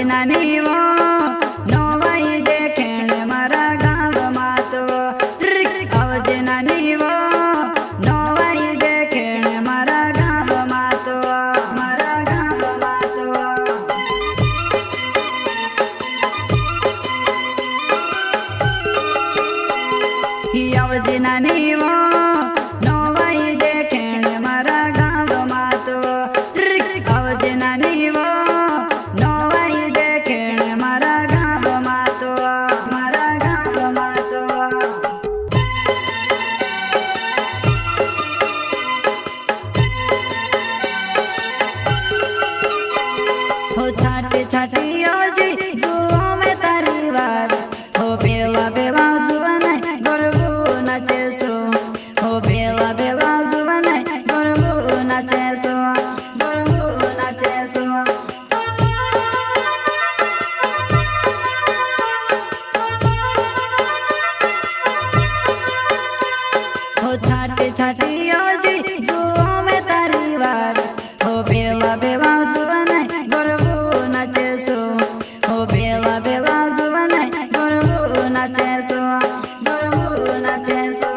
नानी वो नोवाई देखण मारा गाँव मातो आवज नानी वो नोवाई देखण मारा गाँव मातो मारा गाँव मातो आवज नानी वो नोवाई देखण मारा गाँव मातो आवज नानी वो नोवाई देखण मारा गाँव मातो मारा गाँव मातो हो छाटे छाटी आवजी जुओ में तारी वार हो बेला बेला जुआ नहीं गरबू नाचे सो हो बेला बेला जुआ नहीं गरबू नाचे सो गरबू नाचे सो हो छाटे छाटी आवजी जुओ में तारी वार हो बेला बेला जुआ नहीं गरबू नाचे सो हो बेला बेला जुआ नहीं गरबू नाचे सो गरबू नाचे सो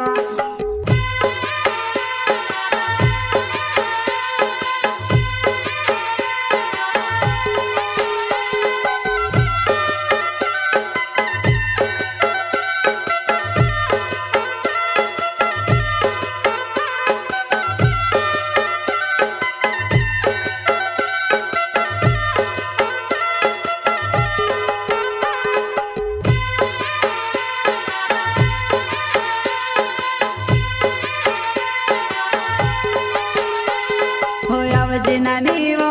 हो आवज नानी वो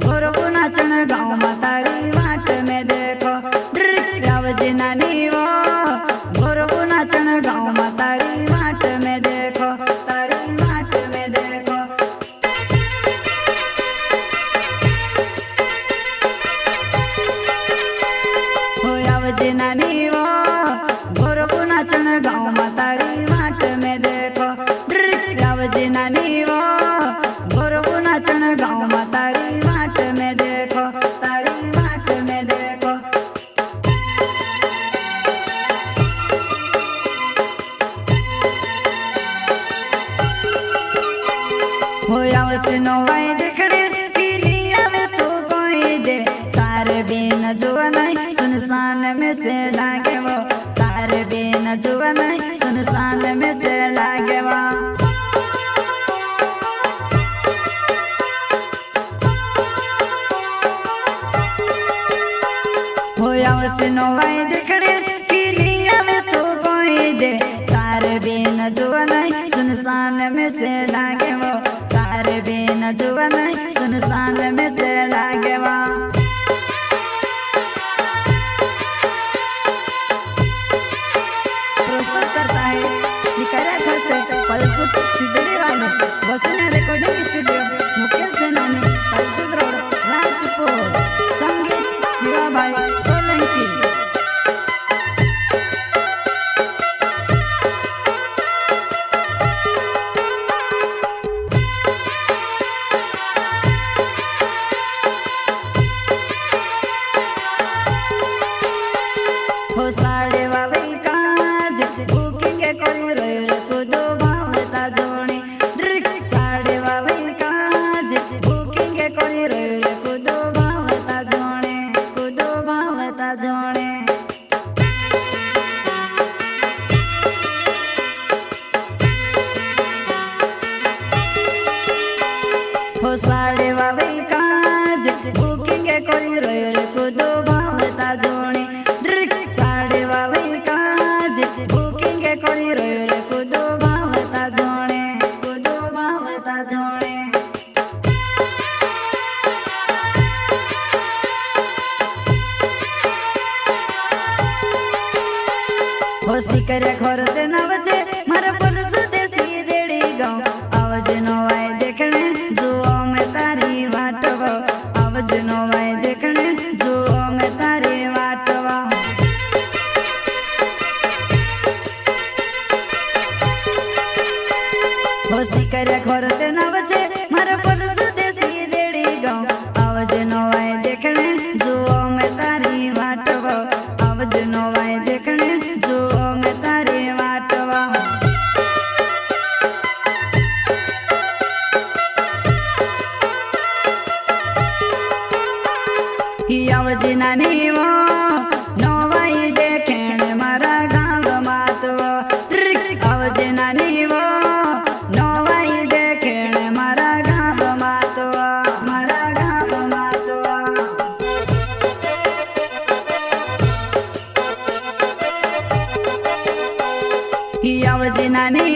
गरबू नाचन गाँव में तारी वाट में देखो आवज नानी वो गरबू नाचन गाँव में तारी वाट में देखो तारी वाट में देखो हो आवज नानी वो गरबू नाचन गाँव में तारी वाट में देखो आवज नानी वो गरबू नाचन गाँव में तारी वाट में देखो तारी वाट में देखो हो आवस नोवाई देखड़े पीली आवे तो कोई दे तार बिन जुआ नहीं सुनसान में से लागे वो तार बिन जुआ नहीं सुनसान में से लागे वो हो आवस नोवाई देखड़े पीली आवे तो कोई दे तार बिन जुआ नहीं सुनसान में से लागे वो तार बिन जुआ नहीं सुनसान में से लागे वो प्रस्तुत करता है शिकारा खर्च पलसुत सिद्धड़ी वाले वसुना रिकॉर्डिंग स्टूडियो मुकेश सेनानी पलसुत रोड राजपुर संगीत शिवाभाई सोलंकी हो साड़े वाली काज बुकिंग करी रोय रे कुदो भालता जोणी साड़े वाली काज बुकिंग करी रोय रे कुदो भालता जोणे हो साड़े वाली काज बुकिंग करी रोय रे कुदो भालता जोणी साड़े वाली काज बुकिंग करी रोय रे कुदो भालता जोणे कुदो भालता जोणे हो शिकर खोरते नवचे मारा पुलिस देसी देड़ी गाँव आवज नोवाई देखने जुओ में तारी वाटवा आवज नोवाई देखने जुओ में तारी वाटवा हो शिकर खोरते नवचे मारा पुलिस देसी देड़ी गाँव आवज नोवाई देखने जुओ नानी वो नोवाई देखेण मारा गाँव मातवा आवजे नानी वो नोवाई देखेण मारा गाँव मातवा मारा गाँव मातवा आवजे नानी